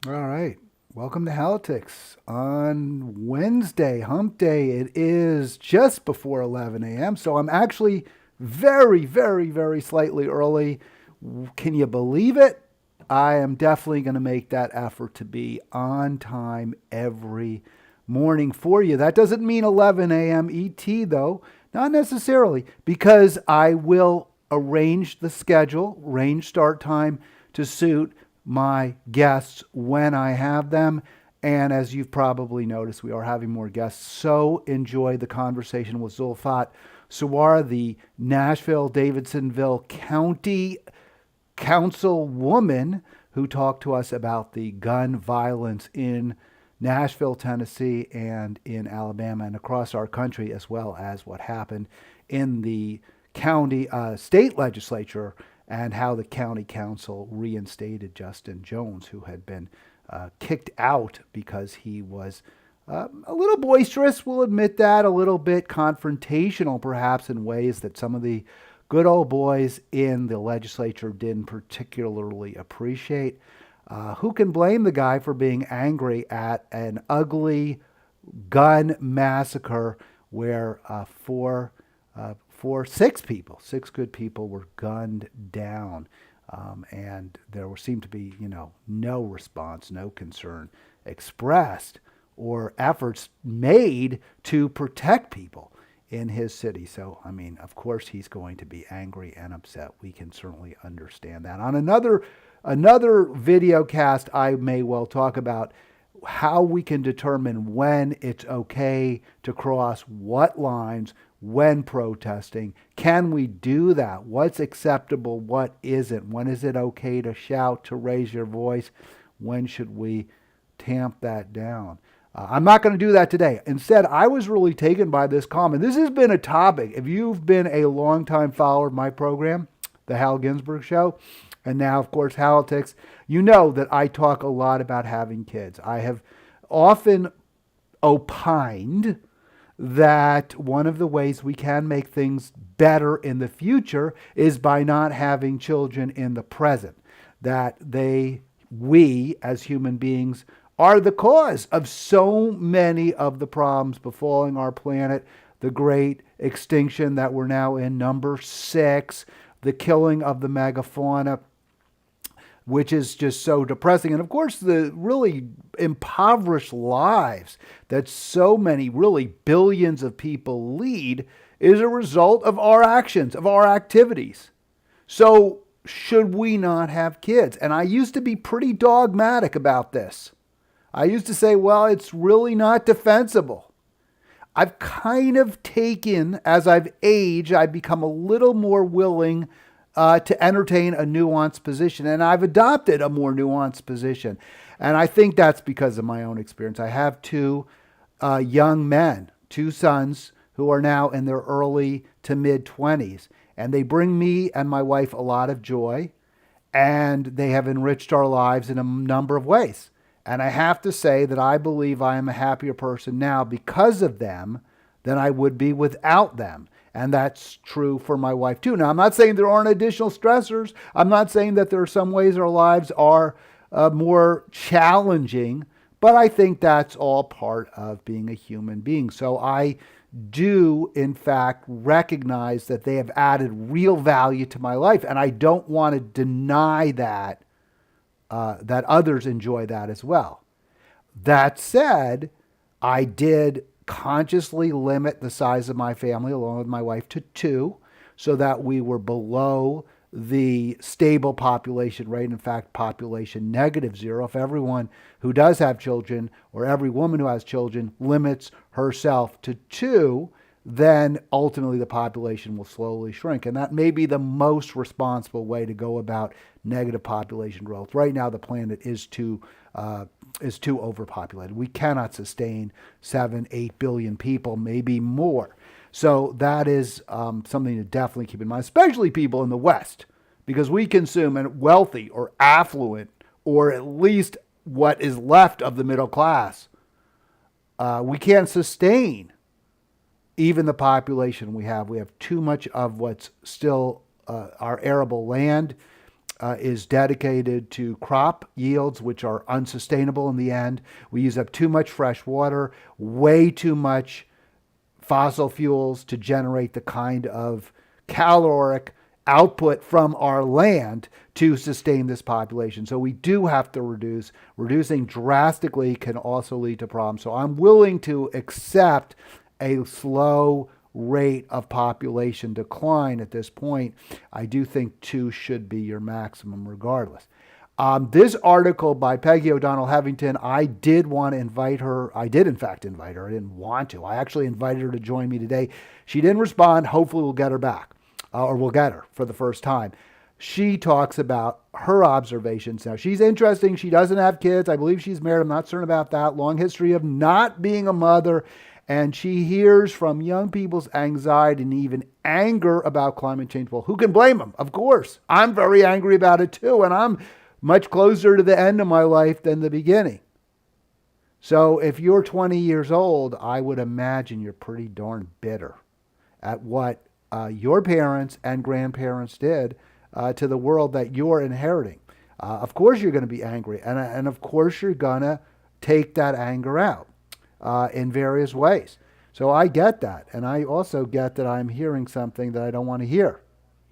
All right. Welcome to Halitics. On Wednesday, hump day, it is just before 11 a.m. So I'm actually very, very, very slightly early. Can you believe it? I am definitely going to make that effort to be on time every morning for you. That doesn't mean 11 a.m. ET, though. Not necessarily, because I will arrange the schedule, range start time to suit my guests when I have them. And as you've probably noticed, we are having more guests. So enjoy the conversation with Zulfat Sawara, the Nashville Davidsonville County Councilwoman, who talked to us about the gun violence in Nashville, Tennessee, and in Alabama and across our country, as well as what happened in the county state legislature and how the county council reinstated Justin Jones, who had been kicked out because he was a little boisterous, we'll admit that, a little bit confrontational, perhaps, in ways that some of the good old boys in the legislature didn't particularly appreciate. Who can blame the guy for being angry at an ugly gun massacre where six good people were gunned down? And there seemed to be, no response, no concern expressed or efforts made to protect people in his city. So, I mean, of course, he's going to be angry and upset. We can certainly understand that. On another video cast, I may well talk about how we can determine when it's okay to cross what lines when protesting. Can we do that? What's acceptable? What isn't? When is it okay to shout, to raise your voice? When should we tamp that down? I'm not going to do that today. Instead, I was really taken by this comment. This has been a topic. If you've been a longtime follower of my program, The Hal Ginsberg Show, and now, of course, Halitics, you know that I talk a lot about having kids. I have often opined that one of the ways we can make things better in the future is by not having children in the present. That we as human beings are the cause of so many of the problems befalling our planet. The great extinction that we're now in, number 6, the killing of the megafauna, which is just so depressing. And of course, the really impoverished lives that so many, really billions of people lead is a result of our actions, of our activities. So, should we not have kids? And I used to be pretty dogmatic about this. I used to say, well, it's really not defensible. I've kind of taken, as I've aged, I've become a little more willing to entertain a nuanced position. And I've adopted a more nuanced position. And I think that's because of my own experience. I have two young men, two sons who are now in their early to mid 20s. And they bring me and my wife a lot of joy. And they have enriched our lives in a number of ways. And I have to say that I believe I am a happier person now because of them than I would be without them. And that's true for my wife too. Now, I'm not saying there aren't additional stressors. I'm not saying that there are some ways our lives are more challenging, but I think that's all part of being a human being. So I do, in fact, recognize that they have added real value to my life. And I don't want to deny that others enjoy that as well. That said, I did consciously limit the size of my family, along with my wife, to 2, so that we were below the stable population rate. In fact, population -0. If everyone who does have children, or every woman who has children, limits herself to 2, then ultimately the population will slowly shrink. And that may be the most responsible way to go about negative population growth. Right now, the planet is too overpopulated. We cannot sustain 7, 8 billion people, maybe more. So that is something to definitely keep in mind, especially people in the West, because we consume, and wealthy or affluent, or at least what is left of the middle class, we can't sustain even the population we have. We have too much of what's still our arable land. is dedicated to crop yields, which are unsustainable in the end. We use up too much fresh water, way too much fossil fuels to generate the kind of caloric output from our land to sustain this population. So we do have to reduce. Reducing drastically can also lead to problems. So I'm willing to accept a slow rate of population decline at this point. I do think 2 should be your maximum regardless. This article by Peggy O'Donnell Hevington, I did want to invite her. I did, in fact, invite her. I didn't want to. I actually invited her to join me today. She didn't respond. Hopefully, we'll get her back, or we'll get her for the first time. She talks about her observations. Now, she's interesting. She doesn't have kids. I believe she's married. I'm not certain about that. Long history of not being a mother. And she hears from young people's anxiety and even anger about climate change. Well, who can blame them? Of course. I'm very angry about it too. And I'm much closer to the end of my life than the beginning. So if you're 20 years old, I would imagine you're pretty darn bitter at what your parents and grandparents did to the world that you're inheriting. Of course you're going to be angry. And of course you're going to take that anger out in various ways. So I get that. And I also get that I'm hearing something that I don't want to hear.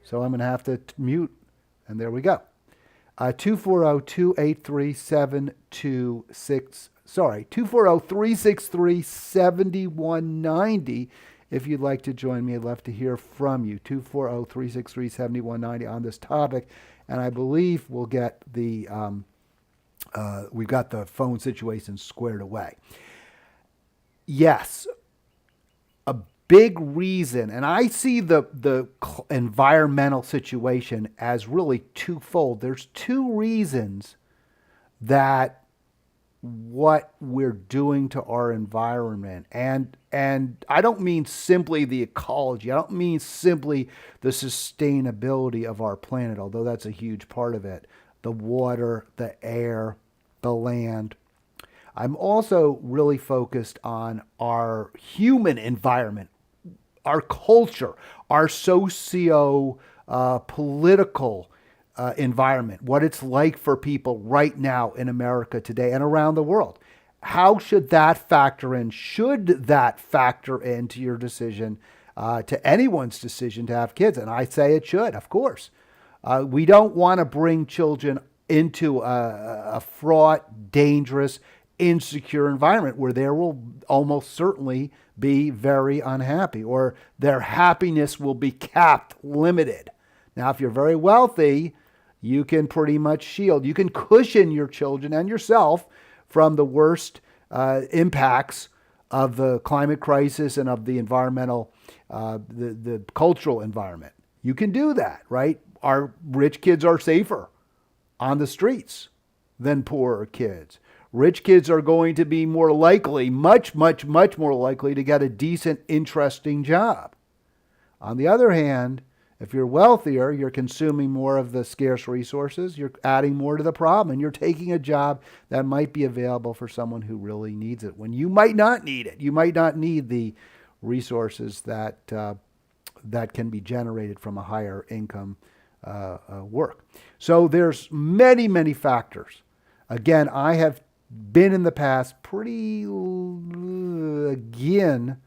So I'm going to have to mute. And there we go. 240-363-7190 if you'd like to join me. I'd love to hear from you. 240-363-7190 on this topic. And I believe we'll get we've got the phone situation squared away. Yes, a big reason, and I see the environmental situation as really twofold. There's 2 reasons that what we're doing to our environment, and I don't mean simply the ecology. I don't mean simply the sustainability of our planet, although that's a huge part of it. The water, the air, the land. I'm also really focused on our human environment, our culture, our socio-political environment, what it's like for people right now in America today and around the world. How should that factor in? Should that factor into your decision, to anyone's decision to have kids? And I say it should, of course. We don't want to bring children into a fraught, dangerous, insecure environment where they will almost certainly be very unhappy, or their happiness will be capped, limited. Now, if you're very wealthy, you can pretty much shield, you can cushion your children and yourself from the worst impacts of the climate crisis and of the environmental, the cultural environment. You can do that, right? Our rich kids are safer on the streets than poorer kids. Rich kids are going to be more likely, much more likely to get a decent, interesting job. On the other hand, if you're wealthier, you're consuming more of the scarce resources, you're adding more to the problem, and you're taking a job that might be available for someone who really needs it when you might not need it. You might not need the resources that can be generated from a higher income work. So there's many factors. Again, I have been in the past pretty, again,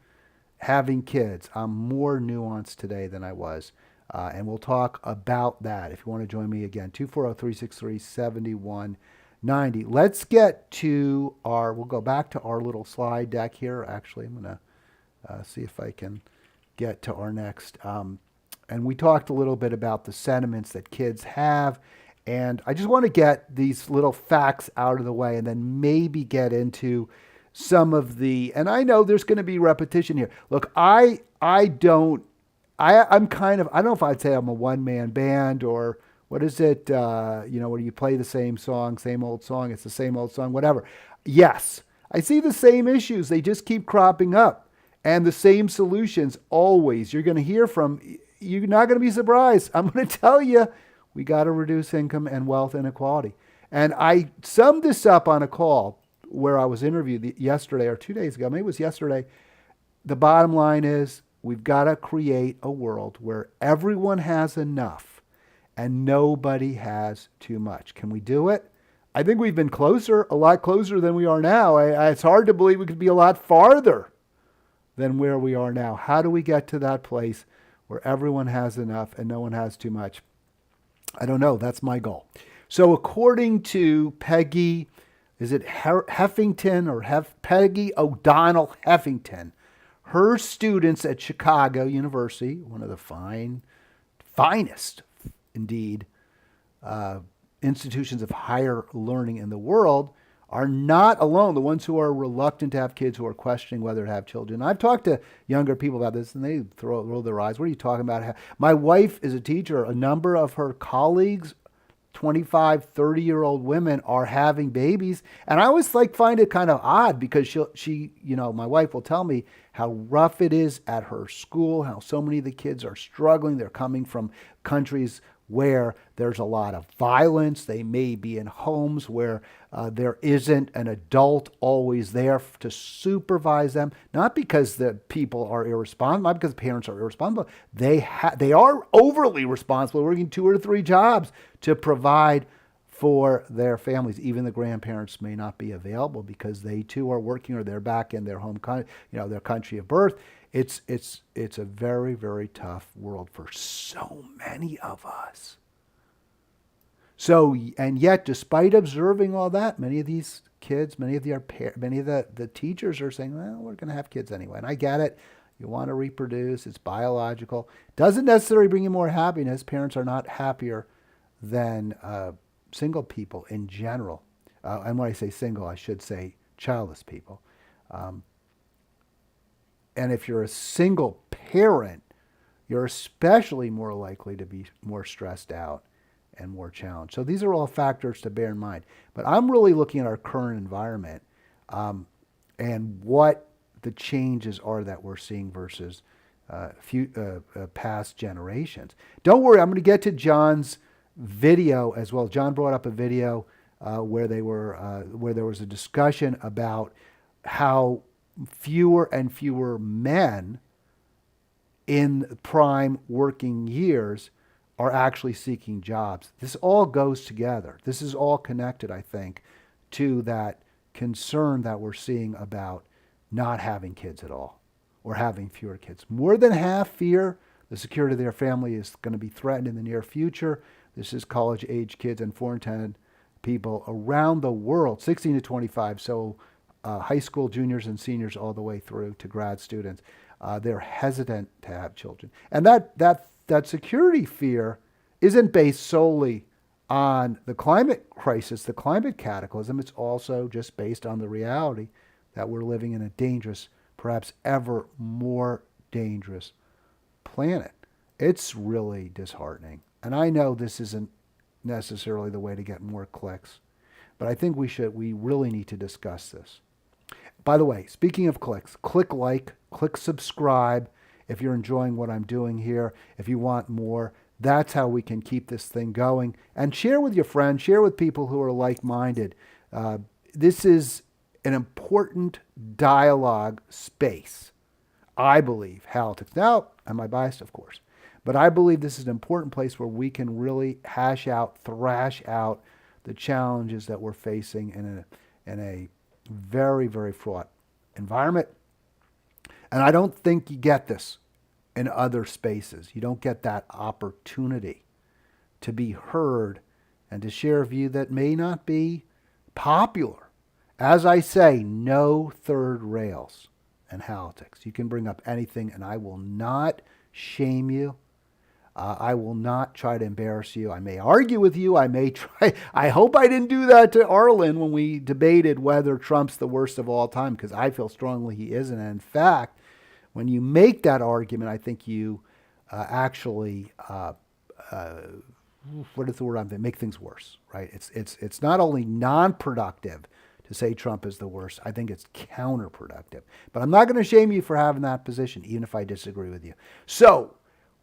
having kids. I'm more nuanced today than I was. And we'll talk about that if you want to join me again. 240-363-7190. Let's get to we'll go back to our little slide deck here. Actually, I'm going to see if I can get to our next. And we talked a little bit about the sentiments that kids have. And I just want to get these little facts out of the way and then maybe get into some of and I know there's going to be repetition here. Look, I'm kind of, I don't know if I'd say I'm a one-man band or what is it, where you play the same song, same old song, it's the same old song, whatever. Yes, I see the same issues. They just keep cropping up. And the same solutions always. You're going to hear from, you're not going to be surprised. I'm going to tell you, we got to reduce income and wealth inequality. And I summed this up on a call where I was interviewed yesterday or 2 days ago. Maybe it was yesterday. The bottom line is we've got to create a world where everyone has enough and nobody has too much. Can we do it? I think we've been closer, a lot closer than we are now. It's hard to believe we could be a lot farther than where we are now. How do we get to that place where everyone has enough and no one has too much? I don't know. That's my goal. So according to Peggy, is it Heffington or Peggy O'Donnell Heffington, her students at Chicago University, one of the finest indeed institutions of higher learning in the world, are not alone. The ones who are reluctant to have kids, who are questioning whether to have children. I've talked to younger people about this, and they roll their eyes. What are you talking about? My wife is a teacher. A number of her colleagues, 25, 30-year-old women, are having babies. And I always find it kind of odd because my wife will tell me how rough it is at her school, how so many of the kids are struggling. They're coming from countries where there's a lot of violence. They may be in homes where there isn't an adult always there to supervise them, not because the people are irresponsible, not because the parents are irresponsible. They are overly responsible, working 2 or 3 jobs to provide for their families. Even the grandparents may not be available because they too are working, or they're back in their their country of birth. It's a very, very tough world for so many of us. So, and yet, despite observing all that, many of these kids, many of the teachers are saying, well, we're going to have kids anyway. And I get it. You want to reproduce. It's biological. Doesn't necessarily bring you more happiness. Parents are not happier than single people in general. And when I say single, I should say childless people. And if you're a single parent, you're especially more likely to be more stressed out and more challenged. So these are all factors to bear in mind. But I'm really looking at our current environment and what the changes are that we're seeing versus past generations. Don't worry, I'm going to get to John's video as well. John brought up a video where there was a discussion about how fewer and fewer men in prime working years are actually seeking jobs. This all goes together. This is all connected, I think, to that concern that we're seeing about not having kids at all or having fewer kids. More than half fear the security of their family is going to be threatened in the near future. This is college-age kids and 4 in 10 people around the world, 16 to 25, so high school juniors and seniors all the way through to grad students. They're hesitant to have children. And that security fear isn't based solely on the climate crisis, the climate cataclysm. It's also just based on the reality that we're living in a dangerous, perhaps ever more dangerous planet. It's really disheartening. And I know this isn't necessarily the way to get more clicks, but I think we really need to discuss this. By the way, speaking of clicks, click like, click subscribe if you're enjoying what I'm doing here. If you want more, that's how we can keep this thing going. And share with your friends, share with people who are like-minded. This is an important dialogue space, I believe, Halitics. Now, am I biased? Of course. But I believe this is an important place where we can really thrash out the challenges that we're facing in a very, very fraught environment. And I don't think you get this in other spaces. You don't get that opportunity to be heard and to share a view that may not be popular. As I say, no third rails in Halitics. You can bring up anything, and I will not shame you. I will not try to embarrass you. I may argue with you. I hope I didn't do that to Arlen when we debated whether Trump's the worst of all time, because I feel strongly he isn't. And in fact, when you make that argument, I think you actually, what is the word I'm thinking? Make things worse, right? It's not only non-productive to say Trump is the worst. I think it's counterproductive. But I'm not going to shame you for having that position, even if I disagree with you. So,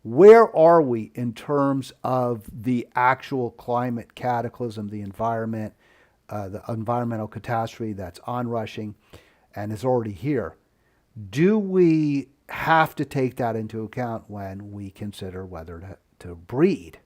where are we in terms of the actual climate cataclysm, the environment, the environmental catastrophe that's onrushing and is already here? Do we have to take that into account when we consider whether to breed?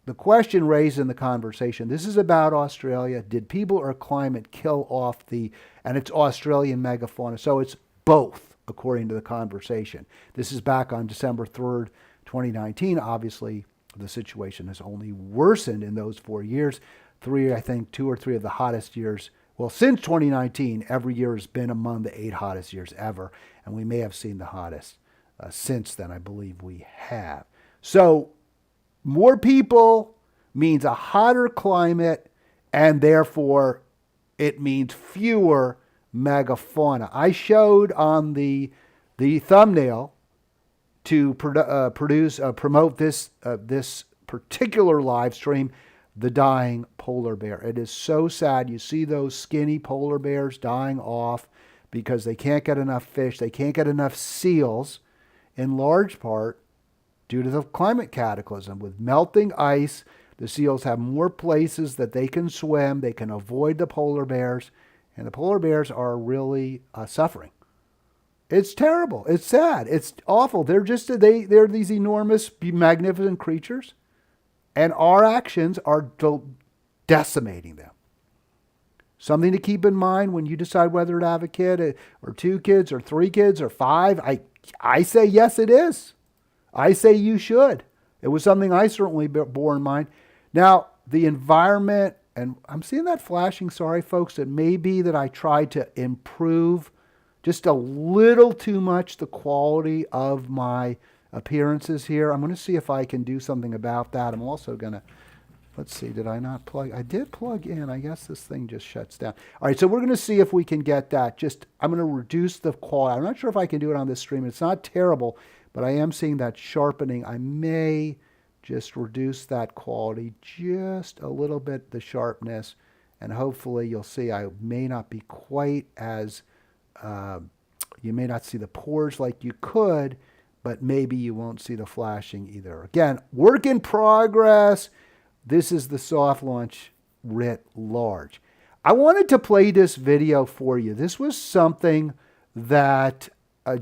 the question raised in the conversation, this is about Australia. Did people or climate kill off and it's Australian megafauna? So it's both, according to the conversation. This is back on December 3rd, 2019. Obviously, the situation has only worsened in those 4 years. 2 or 3 of the hottest years. Well, since 2019, every year has been among the 8 hottest years ever. And we may have seen the hottest since then. I believe we have. So more people means a hotter climate, and therefore it means fewer megafauna. I showed on the thumbnail to promote this particular live stream, the dying polar bear. It is so sad. You see those skinny polar bears dying off because they can't get enough fish. They can't get enough seals, in large part due to the climate cataclysm. With melting ice, the seals have more places that they can swim. They can avoid the polar bears, and the polar bears are really suffering. It's terrible. It's sad. It's awful. They're these enormous, magnificent creatures, and our actions are decimating them. Something to keep in mind when you decide whether to have a kid, or 2 kids, or 3 kids, or 5. I say yes, it is. I say you should. It was something I certainly bore in mind. Now, the environment, and I'm seeing that flashing, sorry folks, it may be that I tried to improve just a little too much the quality of my appearances here. I'm going to see if I can do something about that. I'm also going to, let's see, did I not plug? I did plug in. I guess this thing just shuts down. All right, so we're going to see if we can get that. I'm going to reduce the quality. I'm not sure if I can do it on this stream. It's not terrible, but I am seeing that sharpening. I may just reduce that quality just a little bit, the sharpness, and hopefully you'll see I may not be quite as, you may not see the pores like you could, but maybe you won't see the flashing either. Again, work in progress. This is the soft launch writ large. I wanted to play this video for you. This was something that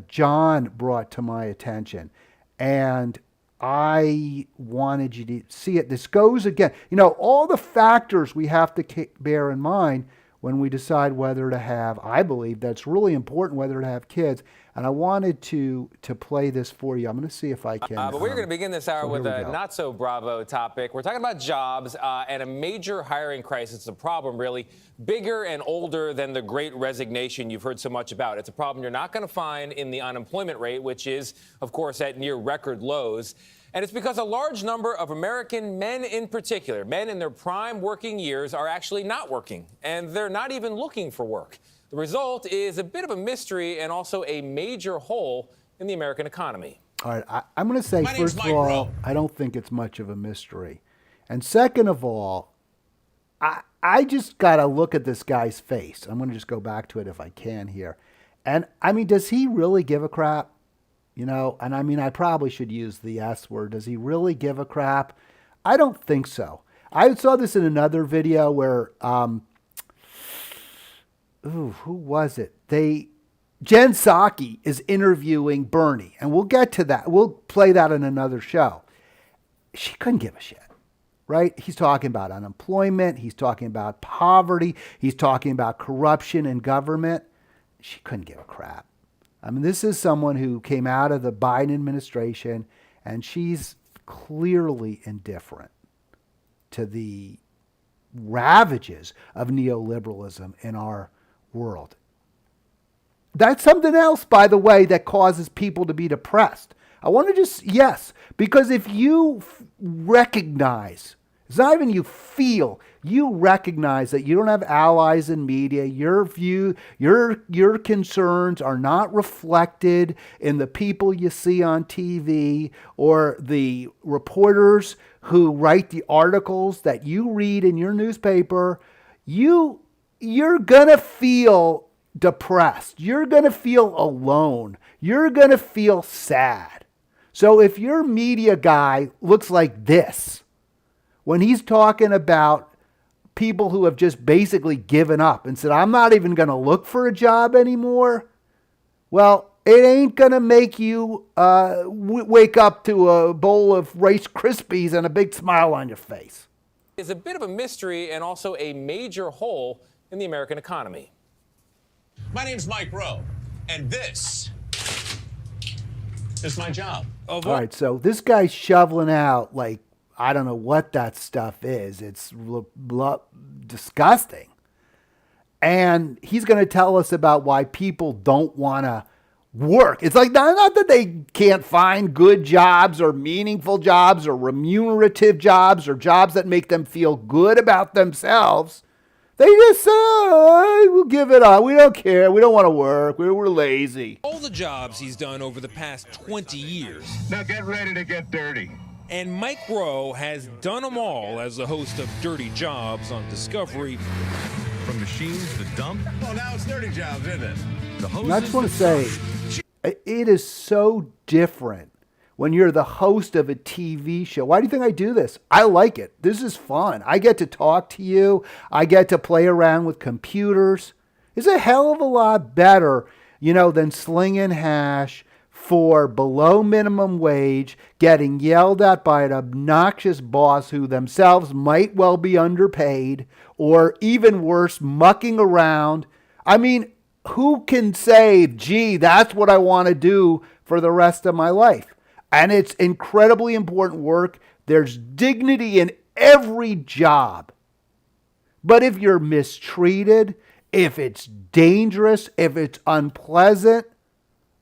John brought to my attention, and I wanted you to see it. This goes again, all the factors we have to bear in mind when we decide whether to have, I believe that's really important, whether to have kids. And I wanted to play this for you. I'm going to see if I can. But we're going to begin this hour with a not so bravo topic. We're talking about jobs and a major hiring crisis. It's a problem really bigger and older than the great resignation you've heard so much about. It's a problem you're not going to find in the unemployment rate, which is, of course, at near record lows. And it's because a large number of American men in particular, men in their prime working years, are actually not working, and they're not even looking for work. The result is a bit of a mystery and also a major hole in the American economy. All right, I'm going to say, first of all, I don't think it's much of a mystery. And second of all, I just got to look at this guy's face. I'm going to just go back to it if I can here. And, I mean, does he really give a crap? And I mean, I probably should use the S word. Does he really give a crap? I don't think so. I saw this in another video where, who was it? Jen Psaki is interviewing Bernie, and we'll get to that. We'll play that in another show. She couldn't give a shit, right? He's talking about unemployment. He's talking about poverty. He's talking about corruption in government. She couldn't give a crap. I mean, this is someone who came out of the Biden administration, and she's clearly indifferent to the ravages of neoliberalism in our world. That's something else, by the way, that causes people to be depressed. I want to yes, because if you recognize, it's not even you feel, you recognize that you don't have allies in media, your view, your concerns are not reflected in the people you see on TV or the reporters who write the articles that you read in your newspaper, you're going to feel depressed. You're going to feel alone. You're going to feel sad. So if your media guy looks like this, when he's talking about people who have just basically given up and said, I'm not even going to look for a job anymore, well, It ain't going to make you wake up to a bowl of Rice Krispies and a big smile on your face. Is a bit of a mystery and also a major hole in the American economy. My name's Mike Rowe, and this is my job. All right, so this guy's shoveling out, like, I don't know what that stuff is. It's disgusting. And he's going to tell us about why people don't want to work. It's like not that they can't find good jobs or meaningful jobs or remunerative jobs or jobs that make them feel good about themselves. They just say, oh, we'll give it up. We don't care. We don't want to work. We're lazy. All the jobs he's done over the past 20 years. Now get ready to get dirty. And Mike Rowe has done them all as the host of Dirty Jobs on Discovery. From machines to dump. Well, now it's dirty jobs, isn't it? The And I just want to say, it is so different when you're the host of a TV show. Why do you think I do this? I like it. This is fun. I get to talk to you. I get to play around with computers. It's a hell of a lot better, than slinging hash for below minimum wage, getting yelled at by an obnoxious boss who themselves might well be underpaid, or even worse, mucking around. I mean, who can say, gee, that's what I want to do for the rest of my life? And it's incredibly important work. There's dignity in every job. But if you're mistreated, if it's dangerous, if it's unpleasant,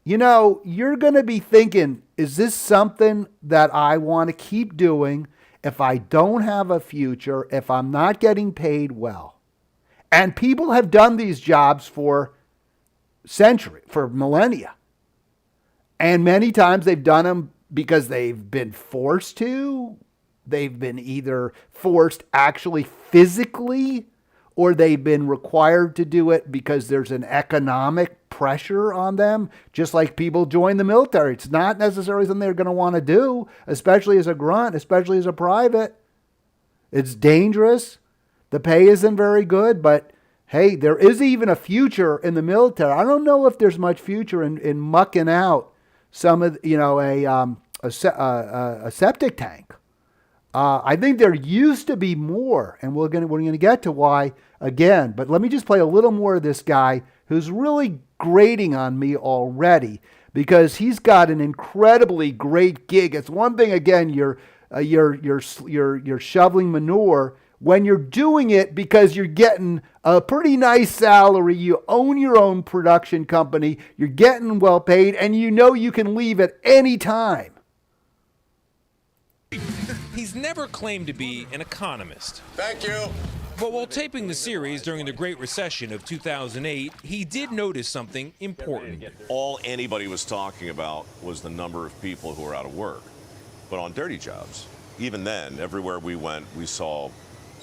you're going to be thinking, is this something that I want to keep doing if I don't have a future, if I'm not getting paid well? And people have done these jobs for millennia. And many times they've done them because they've been forced to. They've been either forced actually physically, or they've been required to do it because there's an economic pressure on them, just like people join the military. It's not necessarily something they're going to want to do, especially as a grunt, especially as a private. It's dangerous. The pay isn't very good, but hey, there is even a future in the military. I don't know if there's much future in mucking out some of, a septic tank. I think there used to be more, and we're going to get to why again. But let me just play a little more of this guy who's really grating on me already, because he's got an incredibly great gig. It's one thing, again, you're shoveling manure when you're doing it because you're getting a pretty nice salary. You own your own production company. You're getting well paid, and you can leave at any time. He's never claimed to be an economist. Thank you. But while taping the series during the Great Recession of 2008, he did notice something important. All anybody was talking about was the number of people who were out of work. But on Dirty Jobs, even then, everywhere we went, we saw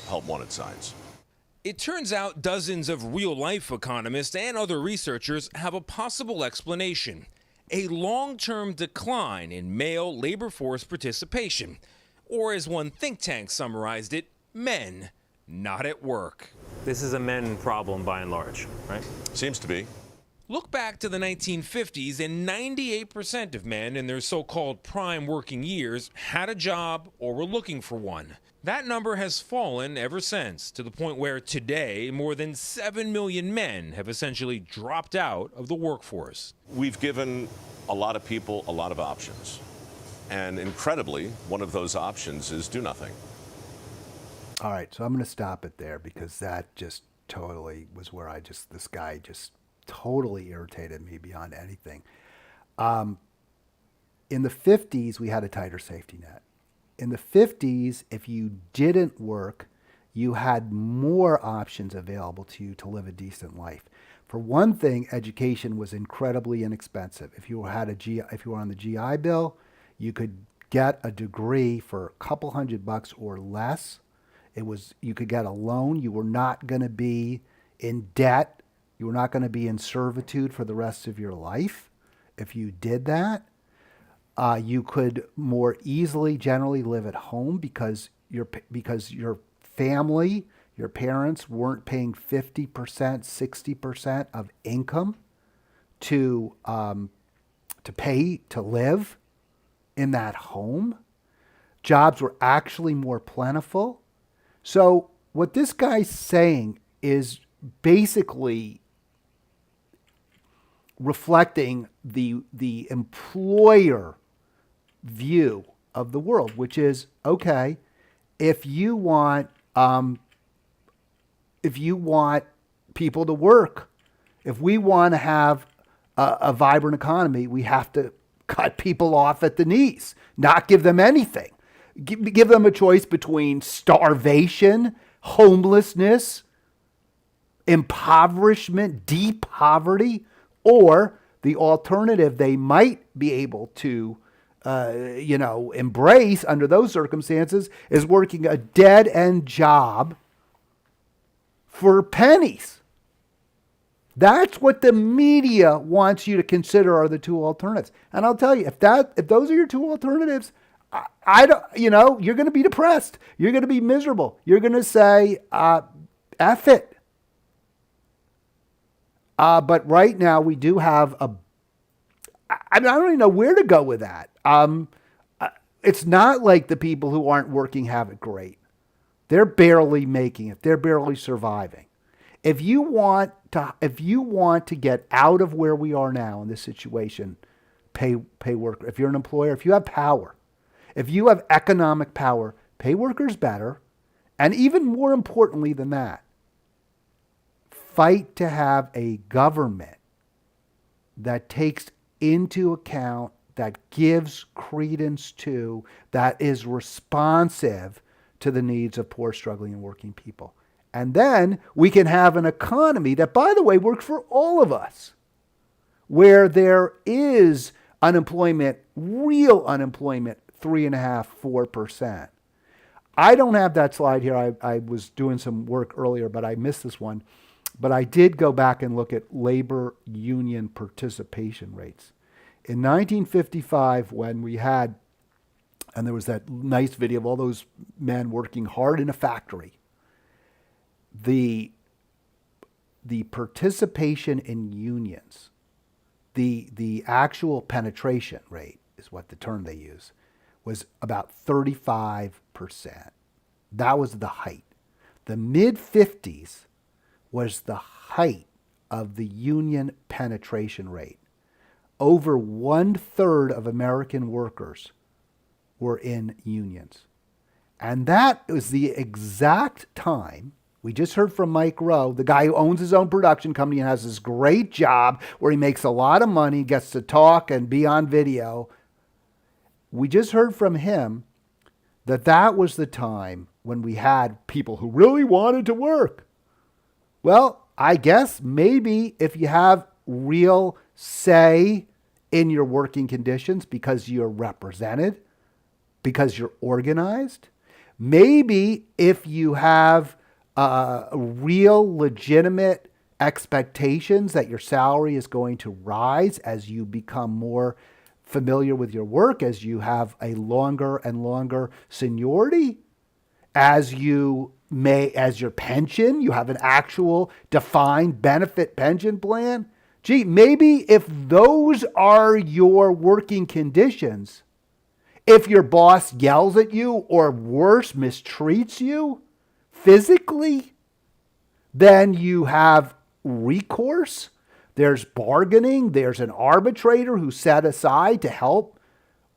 help wanted signs. It turns out dozens of real-life economists and other researchers have a possible explanation: a long-term decline in male labor force participation. Or as one think tank summarized it, men not at work. This is a men problem by and large, right? Seems to be. Look back to the 1950s, and 98% of men in their so-called prime working years had a job or were looking for one. That number has fallen ever since, to the point where today more than 7 million men have essentially dropped out of the workforce. We've given a lot of people a lot of options. And incredibly, one of those options is do nothing. All right, so I'm going to stop it there, because that just totally was where this guy just totally irritated me beyond anything. In the 50s, we had a tighter safety net. In the 50s, if you didn't work, you had more options available to you to live a decent life. For one thing, education was incredibly inexpensive. If you were on the GI Bill, you could get a degree for a couple $100 or less. You could get a loan. You were not going to be in debt. You were not going to be in servitude for the rest of your life. If you did that, you could more easily generally live at home because your family, your parents weren't paying 50%, 60% of income to to pay to live in that home. Jobs were actually more plentiful. So what this guy's saying is basically reflecting the employer view of the world, which is, okay, if you want people to work, if we want to have a vibrant economy, we have to cut people off at the knees, not give them anything. Give them a choice between starvation, homelessness, impoverishment, deep poverty, or the alternative they might be able to, embrace under those circumstances is working a dead-end job for pennies. That's what the media wants you to consider are the two alternatives. And I'll tell you, if those are your two alternatives, I don't, you're going to be depressed. You're going to be miserable. You're going to say, F it. But right now we do have I don't even know where to go with that. It's not like the people who aren't working have it great. They're barely making it. They're barely surviving. If you want to get out of where we are now in this situation, pay workers. If you're an employer, if you have power, if you have economic power, pay workers better. And even more importantly than that, fight to have a government that takes into account, that gives credence to, that is responsive to the needs of poor, struggling, and working people. And then we can have an economy that, by the way, works for all of us, where there is unemployment, real unemployment, 3.5%, 4%. I don't have that slide here. I was doing some work earlier, but I missed this one. But I did go back and look at labor union participation rates. In 1955, when we had, and there was that nice video of all those men working hard in a factory, the participation in unions, the actual penetration rate is what the term they use, was about 35%. That was the height. The mid-50s was the height of the union penetration rate. Over 1/3 of American workers were in unions. And that was the exact time, we just heard from Mike Rowe, the guy who owns his own production company and has this great job where he makes a lot of money, gets to talk and be on video. We just heard from him that was the time when we had people who really wanted to work. Well, I guess maybe if you have real say in your working conditions because you're represented, because you're organized, maybe if you have real legitimate expectations that your salary is going to rise as you become more familiar with your work, as you have a longer and longer seniority, as your pension, you have an actual defined benefit pension plan. Gee, maybe if those are your working conditions, if your boss yells at you or worse, mistreats you physically, then you have recourse. There's bargaining. There's an arbitrator who's set aside to help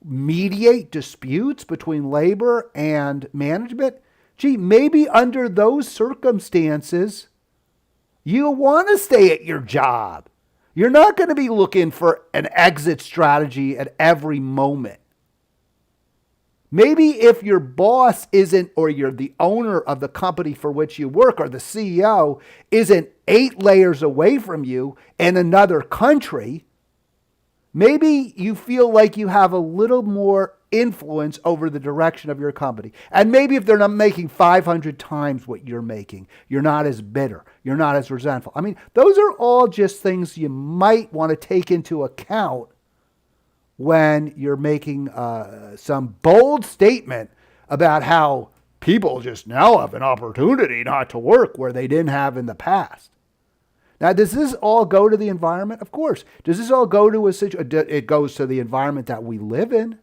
mediate disputes between labor and management. Gee, maybe under those circumstances, you want to stay at your job. You're not going to be looking for an exit strategy at every moment. Maybe if your boss isn't, or you're the owner of the company for which you work, or the CEO isn't 8 layers away from you in another country, maybe you feel like you have a little more influence over the direction of your company. And maybe if they're not making 500 times what you're making, you're not as bitter. You're not as resentful. I mean, those are all just things you might want to take into account when you're making some bold statement about how people just now have an opportunity not to work where they didn't have in the past. Now, does this all go to the environment? Of course. Does this all go to it goes to the environment that we live in.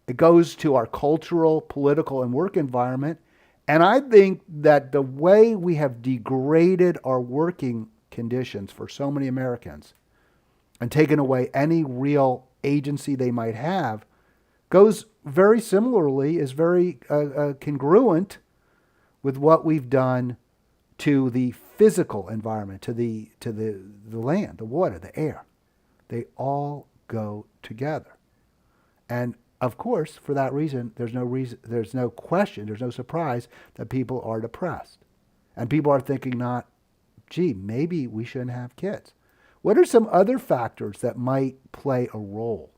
It goes to our cultural, political, and work environment. And I think that the way we have degraded our working conditions for so many Americans and taken away any real agency they might have goes very similarly, is very congruent with what we've done to the physical environment, to the land, the water, the air. They all go together. And of course, for that reason, there's no question, there's no surprise that people are depressed. And people are thinking not, gee, maybe we shouldn't have kids. What are some other factors that might play a role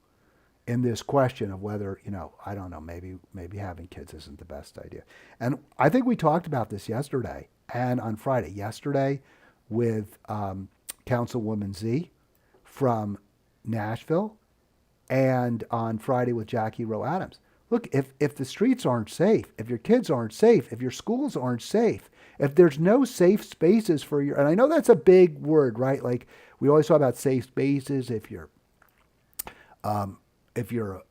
in this question of whether, I don't know, maybe having kids isn't the best idea? And I think we talked about this yesterday and on Friday. Yesterday with Councilwoman Z from Nashville, and on Friday with Jackie Rowe Adams. Look, if the streets aren't safe, if your kids aren't safe, if your schools aren't safe, if there's no safe spaces for your, and I know that's a big word, right? Like we always talk about safe spaces. If you're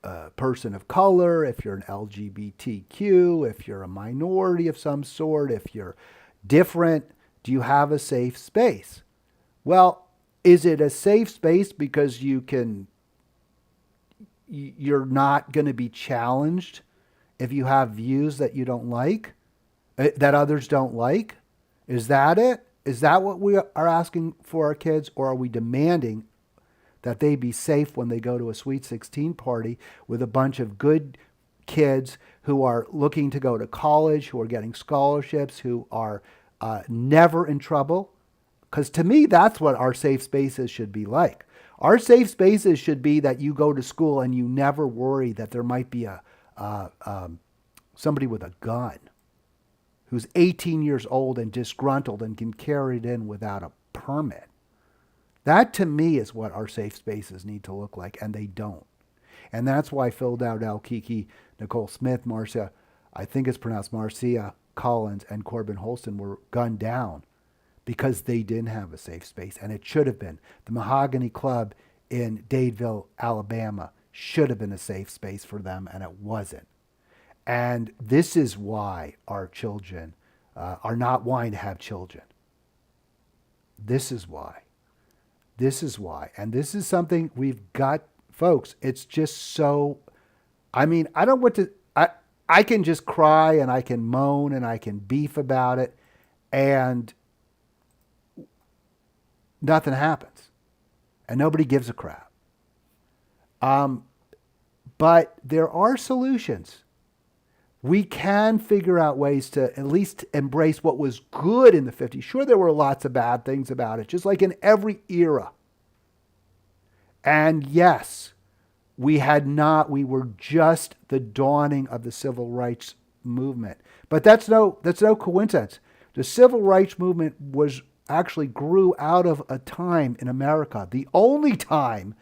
a person of color, if you're an LGBTQ, if you're a minority of some sort, if you're different, do you have a safe space? Well, is it a safe space because you're not going to be challenged if you have views that you don't like, that others don't like? Is that it? Is that what we are asking for our kids? Or are we demanding that they be safe when they go to a Sweet 16 party with a bunch of good kids who are looking to go to college, who are getting scholarships, who are never in trouble? Because to me, that's what our safe spaces should be like. Our safe spaces should be that you go to school and you never worry that there might be somebody with a gun who's 18 years old and disgruntled and can carry it in without a permit. That to me is what our safe spaces need to look like, and they don't. And that's why Phil Dowdell, Kiki, Nicole Smith, Marcia, I think it's pronounced Marcia Collins, and Corbin Holston were gunned down because they didn't have a safe space, and it should have been. The Mahogany Club in Dadeville, Alabama should have been a safe space for them, and it wasn't. And this is why our children are not wanting to have children. This is why. This is why. And this is something we've got, folks, it's just so, I mean, I don't want to, I can just cry and I can moan and I can beef about it, and nothing happens. And nobody gives a crap. But there are solutions. We can figure out ways to at least embrace what was good in the 50s. Sure, there were lots of bad things about it, just like in every era. And yes, we were just the dawning of the civil rights movement. But that's no coincidence. The civil rights movement actually grew out of a time in America, the only time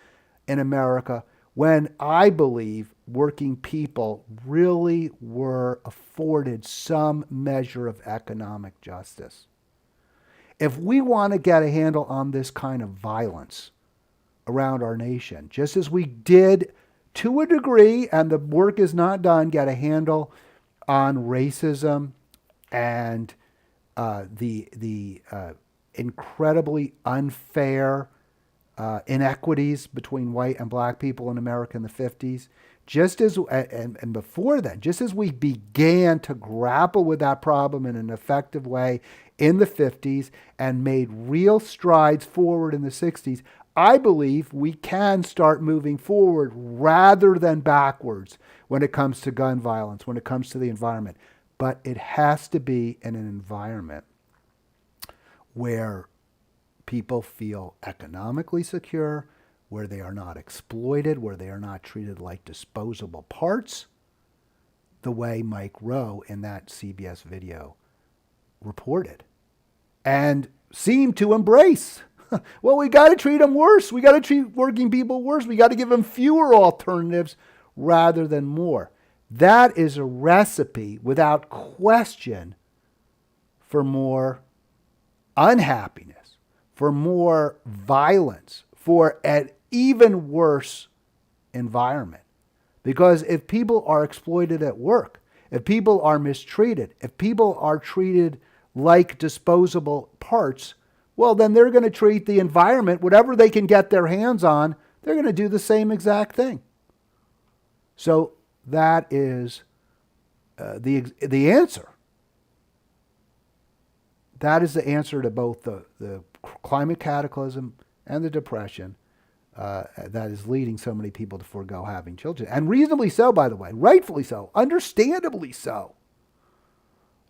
in America when I believe working people really were afforded some measure of economic justice. If we want to get a handle on this kind of violence around our nation, just as we did to a degree, and the work is not done, get a handle on racism and the incredibly unfair inequities between white and black people in America in the 50s, just as and before then, just as we began to grapple with that problem in an effective way in the 50s and made real strides forward in the 60s, I believe we can start moving forward rather than backwards when it comes to gun violence, when it comes to the environment. But it has to be in an environment where people feel economically secure, where they are not exploited, where they are not treated like disposable parts, the way Mike Rowe in that CBS video reported and seemed to embrace. Well, we got to treat them worse. We got to treat working people worse. We got to give them fewer alternatives rather than more. That is a recipe, without question, for more unhappiness, for more violence, for an even worse environment. Because if people are exploited at work, if people are mistreated, if people are treated like disposable parts, well, then they're going to treat the environment, whatever they can get their hands on, they're going to do the same exact thing. So that is the answer. That is the answer to both the climate cataclysm and the depression that is leading so many people to forego having children. And reasonably so, by the way, rightfully so, understandably so.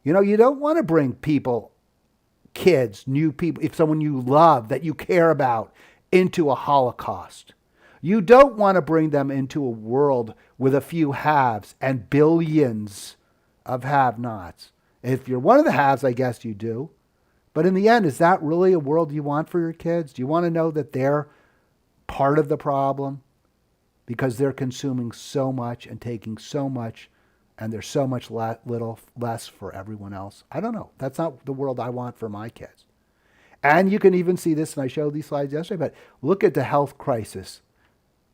You know, you don't want to bring people, kids, new people, if someone you love, that you care about, into a Holocaust. You don't want to bring them into a world with a few haves and billions of have-nots. If you're one of the haves, I guess you do. But in the end, is that really a world you want for your kids? Do you want to know that they're part of the problem because they're consuming so much and taking so much, and there's so much little less for everyone else? I don't know. That's not the world I want for my kids. And you can even see this, and I showed these slides yesterday, but look at the health crisis.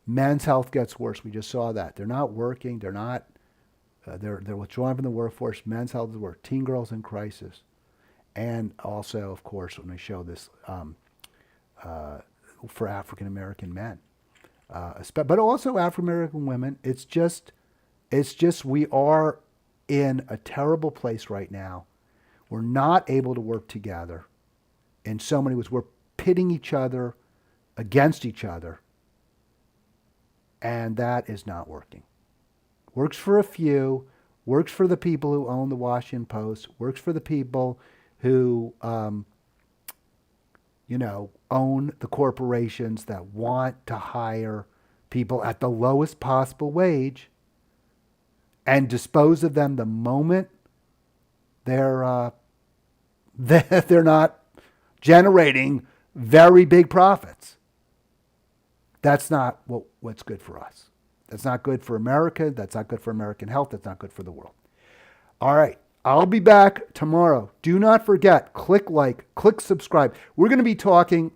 Men's health gets worse. We just saw that. They're not working. They're not. They're withdrawing from the workforce. Men's health is worse. Teen girls in crisis. And also, of course, when I show this for African American men, but also African American women, it's just we are in a terrible place right now. We're not able to work together in so many ways. We're pitting each other against each other, and that is not working. Works for a few, works for the people who own the Washington Post, works for the people who, own the corporations that want to hire people at the lowest possible wage and dispose of them the moment they're not generating very big profits. That's not what's good for us. That's not good for America. That's not good for American health. That's not good for the world. All right. I'll be back tomorrow. Do not forget, click like, click subscribe. We're going to be talking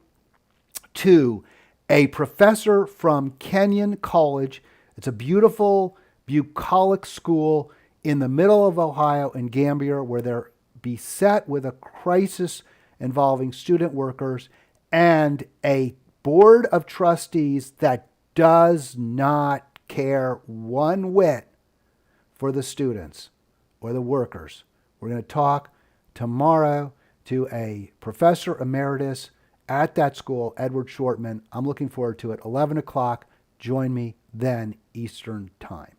to a professor from Kenyon College. It's a beautiful, bucolic school in the middle of Ohio and Gambia, where they're beset with a crisis involving student workers and a board of trustees that does not care one whit for the students or the workers. We're going to talk tomorrow to a professor emeritus at that school, Edward Shortman. I'm looking forward to it. 11 o'clock. Join me then, Eastern Time.